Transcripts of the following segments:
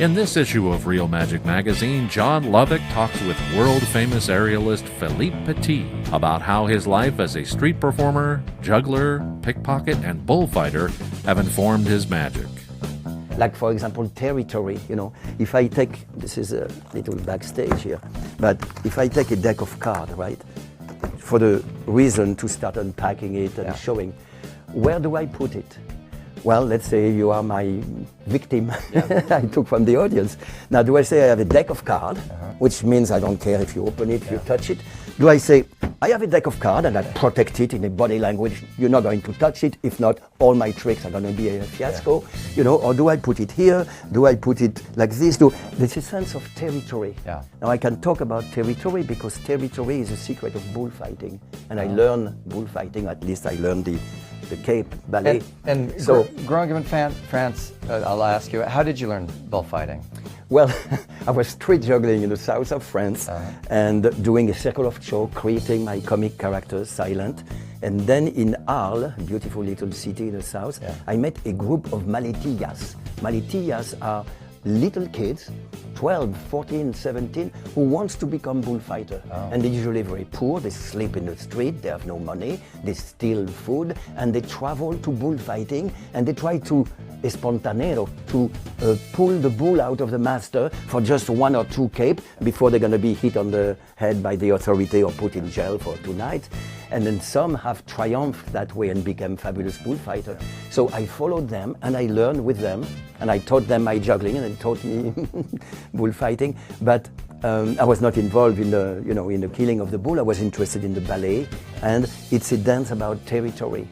In this issue of Real Magic Magazine, John Lovick talks with world-famous aerialist Philippe Petit about how his life as a street performer, juggler, pickpocket, and bullfighter have informed his magic. Like, for example, territory, if I take, this is a little backstage here, but if I take a deck of cards, right, for the reason to start unpacking it and showing, where do I put it? Well, let's say you are my victim I took from the audience. Now, do I say I have a deck of cards, which means I don't care if you open it, if you touch it? Do I say, I have a deck of cards and I protect it in a body language, you're not going to touch it, if not, all my tricks are going to be a fiasco, or do I put it here? Do I put it like this? There's a sense of territory. Yeah. Now, I can talk about territory because territory is a secret of bullfighting. And I learn bullfighting, at least I learned the Cape ballet. And growing up in France, I'll ask you, how did you learn bullfighting? Well, I was street juggling in the south of France and doing a circle of choke, creating my comic characters, Silent. And then in Arles, a beautiful little city in the south, I met a group of maletillas. Maletillas are little kids, 12, 14, 17, who wants to become bullfighter. And they're usually very poor, they sleep in the street, they have no money, they steal food, and they travel to bullfighting, and they try to espontanero, to pull the bull out of the master for just 1 or 2 cape before they're going to be hit on the head by the authority or put in jail for 2 nights. And then some have triumphed that way and become fabulous bullfighter. So I followed them and I learned with them and I taught them my juggling and they taught me bullfighting. But I was not involved in the, in the killing of the bull. I was interested in the ballet, and it's a dance about territory.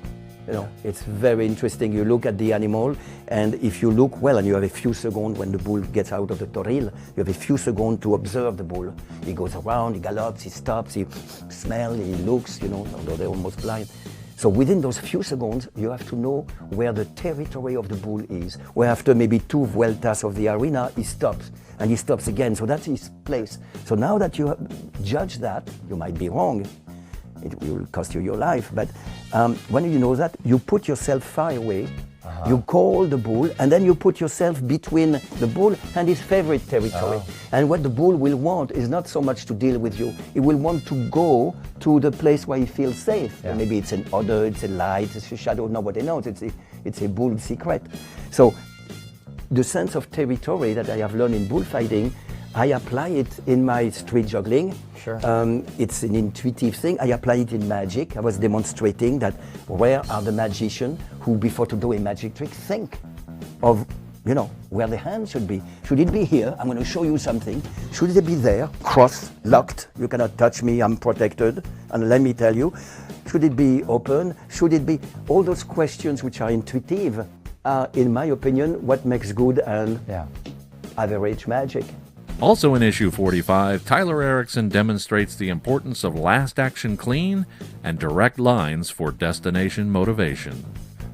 It's very interesting. You look at the animal, and if you look well, and you have a few seconds when the bull gets out of the toril, you have a few seconds to observe the bull. He goes around, he gallops, he stops, he smells, he looks, although they're almost blind. So within those few seconds, you have to know where the territory of the bull is, where after maybe 2 vueltas of the arena, he stops, and he stops again. So that's his place. So now that you judge that, you might be wrong. It will cost you your life, but when you know that, you put yourself far away, you call the bull, and then you put yourself between the bull and his favorite territory. And what the bull will want is not so much to deal with you, he will want to go to the place where he feels safe. Maybe it's an odor, it's a light, it's a shadow, nobody knows, it's a bull secret. So the sense of territory that I have learned in bullfighting, I apply it in my street juggling. Sure. It's an intuitive thing. I apply it in magic. I was demonstrating that where are the magicians who, before to do a magic trick, think of, where the hand should be. Should it be here? I'm going to show you something. Should it be there? Cross, locked. You cannot touch me. I'm protected. And let me tell you, should it be open? Should it be? All those questions which are intuitive are, in my opinion, what makes good and average magic. Also in issue 45, Tyler Erickson demonstrates the importance of last action clean and direct lines for destination motivation.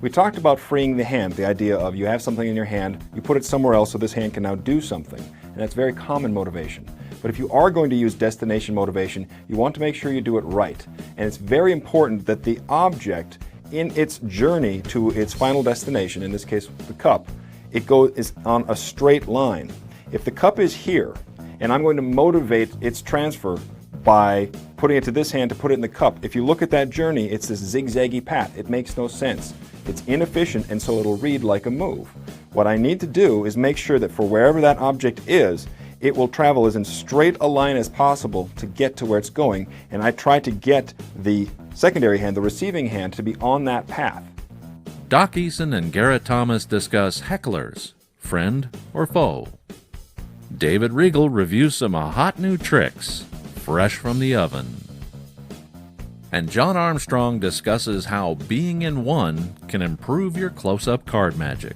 We talked about freeing the hand, the idea of you have something in your hand, you put it somewhere else so this hand can now do something. And that's very common motivation. But if you are going to use destination motivation, you want to make sure you do it right. And it's very important that the object in its journey to its final destination, in this case the cup, is on a straight line. If the cup is here, and I'm going to motivate its transfer by putting it to this hand to put it in the cup, if you look at that journey, it's this zigzaggy path. It makes no sense. It's inefficient, and so it'll read like a move. What I need to do is make sure that for wherever that object is, it will travel as in straight a line as possible to get to where it's going, and I try to get the secondary hand, the receiving hand, to be on that path. Doc Eason and Garrett Thomas discuss hecklers, friend or foe. David Regal reviews some hot new tricks, fresh from the oven. And John Armstrong discusses how being in one can improve your close-up card magic.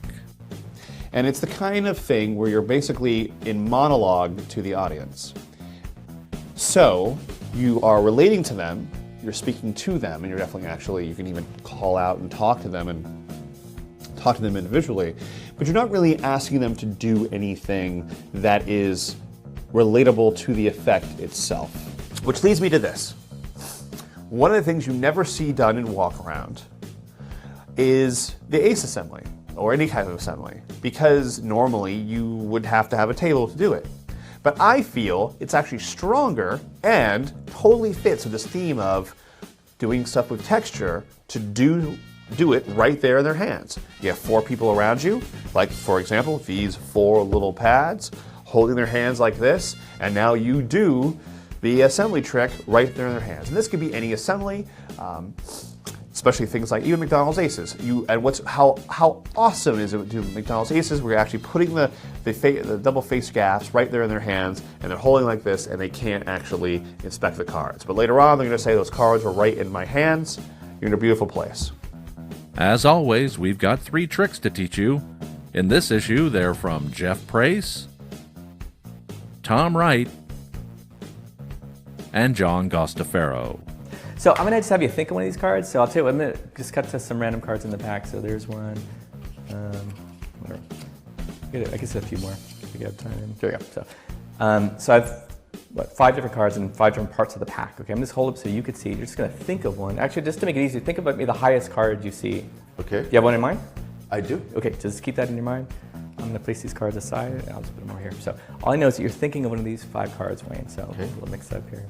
And it's the kind of thing where you're basically in monologue to the audience. So you are relating to them, you're speaking to them, and you're definitely you can even call out and talk to them individually, but you're not really asking them to do anything that is relatable to the effect itself. Which leads me to this. One of the things you never see done in walk around is the ace assembly. or any kind of assembly, because normally you would have to have a table to do it. But I feel it's actually stronger and totally fits with this theme of doing stuff with texture to do it right there in their hands. You have 4 people around you, like for example, these 4 little pads holding their hands like this, and now you do the assembly trick right there in their hands. And this could be any assembly, especially things like even McDonald's Aces. How awesome is it to do McDonald's Aces? We're actually putting the double face gaps right there in their hands, and they're holding like this, and they can't actually inspect the cards. But later on, they're going to say those cards were right in my hands. You're in a beautiful place. As always, we've got 3 tricks to teach you. In this issue, they're from Jeff Prace, Tom Wright, and John Gostafaro. So I'm gonna just have you think of one of these cards. So I'll tell you, I'm gonna just cut to some random cards in the pack. So there's one. I guess a few more if we have time. There we go. So I've 5 different cards and 5 different parts of the pack. Okay, I'm just hold up so you could see. You're just gonna think of one. Actually, just to make it easy, think about the highest card you see. Okay. Do you have one in mind? I do. Okay, just keep that in your mind. I'm going to place these cards aside, and I'll just put them over here. So all I know is that you're thinking of one of these 5 cards, Wayne. So okay. We'll mix it up here.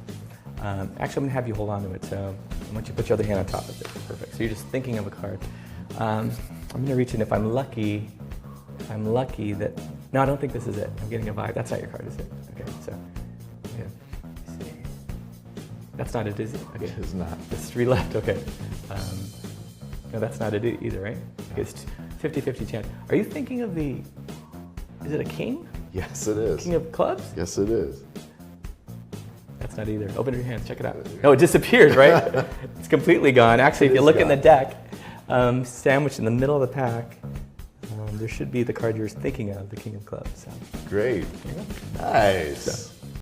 Actually, I'm going to have you hold on to it. So I want you to put your other hand on top of it. Perfect. So you're just thinking of a card. I'm going to reach in. If I'm lucky that... No, I don't think this is it. I'm getting a vibe. That's not your card, is it? Okay, so... Yeah. Let's see. That's not it, is it? Okay. It is not. There's 3 left. Okay. No, that's not it either, right? Okay, it's 50-50 chance. Are you thinking of the... Is it a king? Yes, it is. King of clubs? Yes, it is. That's not either. Open your hands, check it out. No, it disappeared, right? It's completely gone. Actually, if you look in the deck, sandwiched in the middle of the pack, there should be the card you're thinking of, the king of clubs. So. Great. Nice. So.